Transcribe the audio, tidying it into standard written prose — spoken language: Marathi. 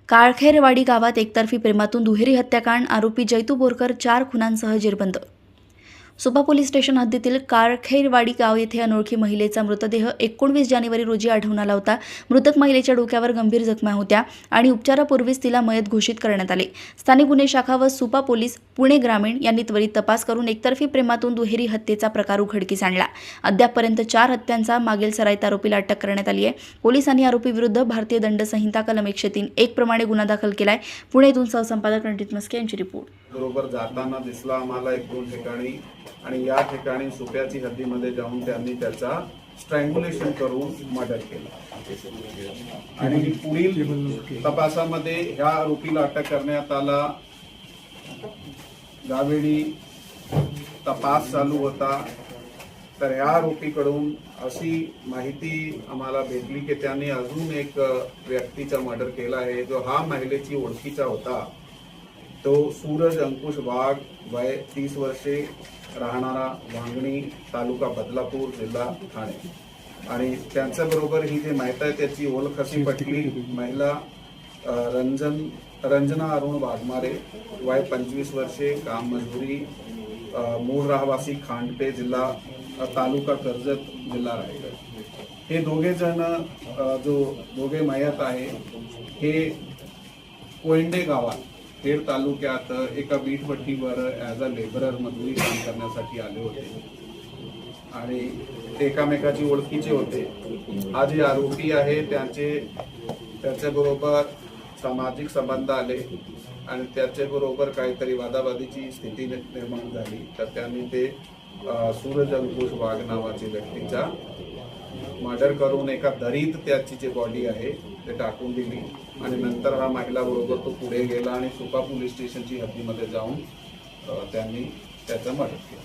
काळखेरवाडी गावात एकतर्फी प्रेमातून दुहेरी हत्याकांड, आरोपी जैतू बोरकर 4 खुनांसह जेरबंद. सुपा पोलीस स्टेशन हद्दीतील काळखेरवाडी गाव येथे अनोळखी महिलेचा मृतदेह 19 जानेवारी रोजी आढळून आला होता. मृतक महिलेच्या डोक्यावर गंभीर जखमा होत्या आणि उपचारापूर्वीच तिला मयत घोषित करण्यात आले. स्थानिक गुन्हे शाखा व सुपा पोलीस पुणे ग्रामीण यांनी त्वरित तपास करून एकतर्फी प्रेमातून दुहेरी हत्येचा प्रकार उघडकीस आणला. अद्यापपर्यंत 4 हत्यांचा मागील सराईत आरोपीला अटक करण्यात आली आहे. पोलिसांनी आरोपीविरुद्ध भारतीय दंड संहिता कलम 103(1) प्रमाणे गुन्हा दाखल केलाय. पुणेतून सहसंपादक रणजित मस्के यांची रिपोर्ट. बरोबर जाताना दिसला आम्हाला 1-2 ठिकाणी आणि या ठिकाणी सुप्याची हद्दीमध्ये जाऊन त्यांनी त्याचा स्ट्रँग्युलेशन करून मर्डर केलं आणि पुढील तपासामध्ये ह्या आरोपीला अटक करण्यात आला. यावेळी तपास चालू होता तर ह्या आरोपीकडून अशी माहिती आम्हाला भेटली की त्यांनी अजून एक व्यक्तीचा मर्डर केला आहे जो हा महिलेची ओळखीचा होता. तो सूरज अंकुश वाघ, वय 30 वर्षे, राहणारा वांगणी, तालुका बदलापूर, जिल्हा ठाणे. आणि त्यांच्याबरोबर ही जे माहिती आहे त्याची ओळख अशी पटली. महिला रंजना अरुण वाघमारे, वय 25 वर्षे, काम मजुरी, मूळ रहिवासी खांडपे, जिल्हा तालुका कर्जत, जिल्हा रायगड. हे दोघे जण जो दोघे मयत आहे हे कोयंडे गावात खेड तालुक्यात एका वीटभट्टीवर ॲज अ लेबरर मजुरी काम करण्यासाठी आले होते आणि ते एकामेकाची ओळखीचे होते. हा जे आरोपी आहे त्याच्याबरोबर सामाजिक संबंध आले आणि त्याच्याबरोबर काहीतरी वादावादीची स्थिती निर्माण झाली तर त्यांनी ते सूरज अंकुश वाघ नावाच्या व्यक्तीचा मर्डर करून एका दरीत त्याची जी बॉडी आहे ते टाकून दिली आणि नंतर हा महिला बरोबर तो पुढे गेला आणि सुपा पोलीस स्टेशनची हद्दीमध्ये जाऊन त्यांनी त्याचा मर्डर केला.